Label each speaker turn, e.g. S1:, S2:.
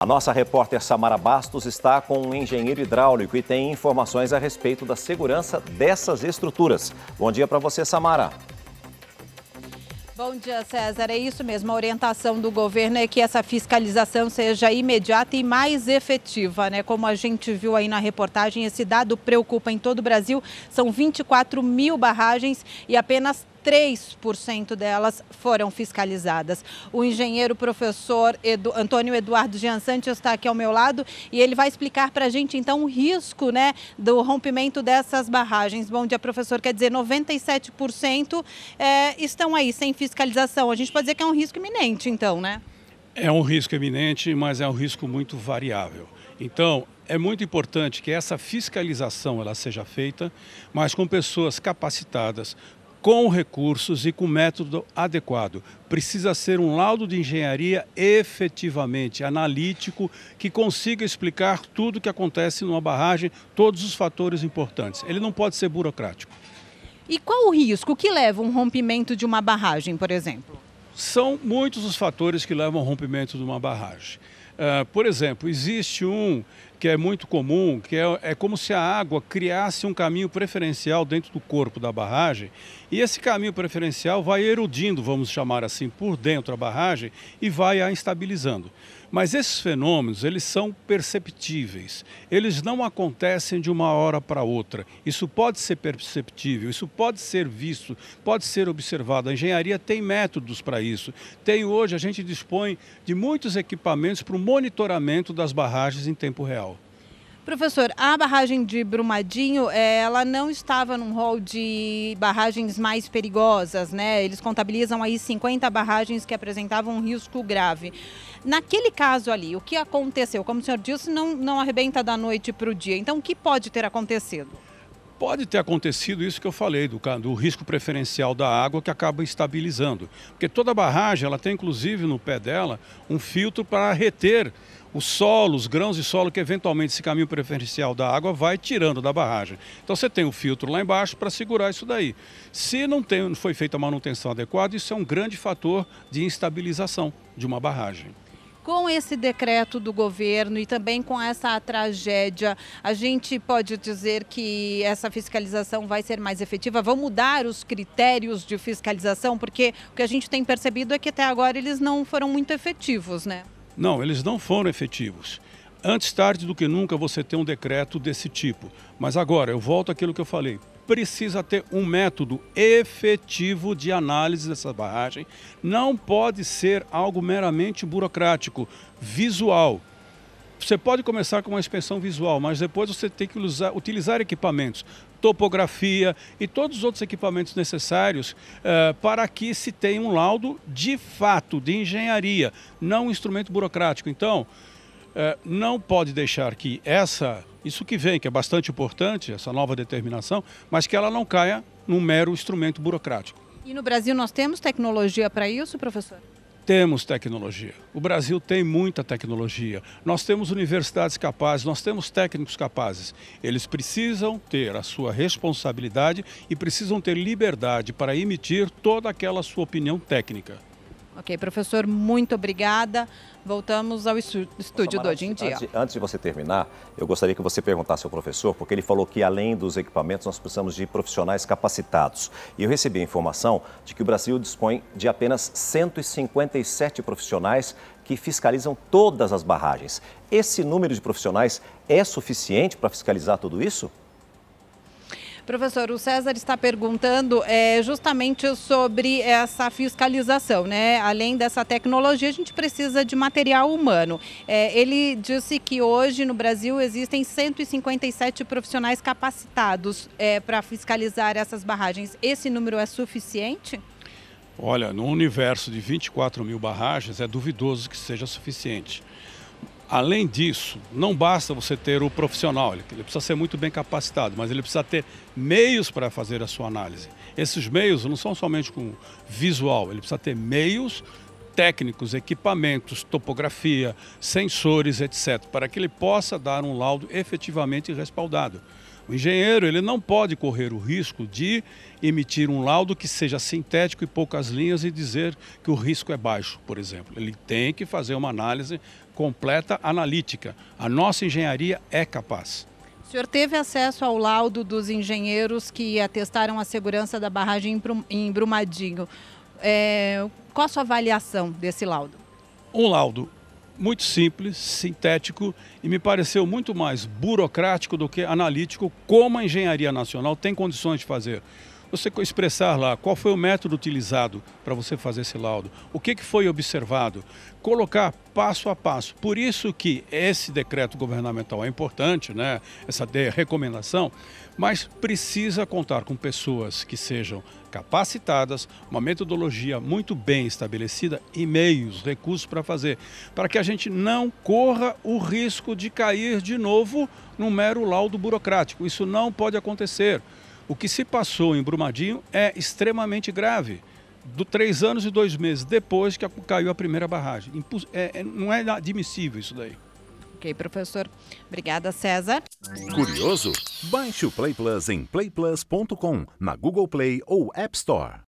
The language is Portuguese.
S1: A nossa repórter Samara Bastos está com um engenheiro hidráulico e tem informações a respeito da segurança dessas estruturas. Bom dia para você, Samara.
S2: Bom dia, César. É isso mesmo. A orientação do governo é que essa fiscalização seja imediata e mais efetiva, né? Como a gente viu aí na reportagem, esse dado preocupa em todo o Brasil. São 24 mil barragens e apenas 3% delas foram fiscalizadas. O engenheiro professor Antônio Eduardo Giansanti está aqui ao meu lado e ele vai explicar para a gente, então, o risco, né, do rompimento dessas barragens. Bom dia, professor. Quer dizer, 97% estão aí sem fiscalização. A gente pode dizer que é um risco iminente, então, né?
S3: É um risco iminente, mas é um risco muito variável. Então, é muito importante que essa fiscalização ela seja feita, mas com pessoas capacitadas, com recursos e com método adequado. Precisa ser um laudo de engenharia efetivamente analítico, que consiga explicar tudo o que acontece numa barragem, todos os fatores importantes. Ele não pode ser burocrático.
S2: E qual o risco? O que leva a um rompimento de uma barragem, por exemplo?
S3: São muitos os fatores que levam ao rompimento de uma barragem. Por exemplo, existe um que é muito comum, que é como se a água criasse um caminho preferencial dentro do corpo da barragem e esse caminho preferencial vai erudindo, vamos chamar assim, por dentro da barragem e vai a instabilizando. Mas esses fenômenos, eles são perceptíveis, eles não acontecem de uma hora para outra. Isso pode ser perceptível, isso pode ser visto, pode ser observado. A engenharia tem métodos para isso. Hoje a gente dispõe de muitos equipamentos para o monitoramento das barragens em tempo real.
S2: Professor, a barragem de Brumadinho, ela não estava num rol de barragens mais perigosas, né? Eles contabilizam aí 50 barragens que apresentavam um risco grave. Naquele caso ali, o que aconteceu? Como o senhor disse, não arrebenta da noite para o dia. Então, o que pode ter acontecido?
S3: Pode ter acontecido isso que eu falei, do risco preferencial da água que acaba estabilizando. Porque toda barragem, ela tem inclusive no pé dela um filtro para reter o solo, os grãos de solo que eventualmente esse caminho preferencial da água vai tirando da barragem. Então você tem o filtro lá embaixo para segurar isso daí. Se não foi feita a manutenção adequada, isso é um grande fator de instabilização de uma barragem.
S2: Com esse decreto do governo e também com essa tragédia, a gente pode dizer que essa fiscalização vai ser mais efetiva? Vão mudar os critérios de fiscalização? Porque o que a gente tem percebido é que até agora eles não foram muito efetivos, né?
S3: Não, eles não foram efetivos. Antes tarde do que nunca você tem um decreto desse tipo. Mas agora, eu volto àquilo que eu falei. Precisa ter um método efetivo de análise dessa barragem. Não pode ser algo meramente burocrático, visual. Você pode começar com uma inspeção visual, mas depois você tem que utilizar equipamentos, topografia e todos os outros equipamentos necessários para que se tenha um laudo de fato, de engenharia, não um instrumento burocrático. Então, não pode deixar que isso que vem, que é bastante importante, essa nova determinação, mas que ela não caia num mero instrumento burocrático.
S2: E no Brasil nós temos tecnologia para isso, professor?
S3: Temos tecnologia. O Brasil tem muita tecnologia. Nós temos universidades capazes, nós temos técnicos capazes. Eles precisam ter a sua responsabilidade e precisam ter liberdade para emitir toda aquela sua opinião técnica.
S2: Ok, professor, muito obrigada. Voltamos ao estúdio do Hoje em Dia.
S1: Antes de você terminar, eu gostaria que você perguntasse ao professor, porque ele falou que além dos equipamentos nós precisamos de profissionais capacitados. E eu recebi a informação de que o Brasil dispõe de apenas 157 profissionais que fiscalizam todas as barragens. Esse número de profissionais é suficiente para fiscalizar tudo isso?
S2: Professor, o César está perguntando justamente sobre essa fiscalização, né? Além dessa tecnologia, a gente precisa de material humano. Ele disse que hoje no Brasil existem 157 profissionais capacitados para fiscalizar essas barragens. Esse número é suficiente?
S3: Olha, no universo de 24 mil barragens, é duvidoso que seja suficiente. Além disso, não basta você ter o profissional, ele precisa ser muito bem capacitado, mas ele precisa ter meios para fazer a sua análise. Esses meios não são somente com visual, ele precisa ter meios técnicos, equipamentos, topografia, sensores, etc., para que ele possa dar um laudo efetivamente respaldado. O engenheiro ele não pode correr o risco de emitir um laudo que seja sintético e poucas linhas e dizer que o risco é baixo, por exemplo. Ele tem que fazer uma análise completa analítica. A nossa engenharia é capaz.
S2: O senhor teve acesso ao laudo dos engenheiros que atestaram a segurança da barragem em Brumadinho. Qual a sua avaliação desse laudo?
S3: Um laudo muito simples, sintético e me pareceu muito mais burocrático do que analítico, como a engenharia nacional tem condições de fazer. Você expressar lá qual foi o método utilizado para você fazer esse laudo, o que foi observado, colocar passo a passo. Por isso que esse decreto governamental é importante, né? Essa recomendação, mas precisa contar com pessoas que sejam capacitadas, uma metodologia muito bem estabelecida e meios, recursos para fazer, para que a gente não corra o risco de cair de novo num mero laudo burocrático. Isso não pode acontecer. O que se passou em Brumadinho é extremamente grave. 3 anos e 2 meses depois que caiu a primeira barragem. Não é admissível isso daí.
S2: Ok, professor. Obrigada, César.
S4: Curioso? Baixe o Play Plus em playplus.com, na Google Play ou App Store.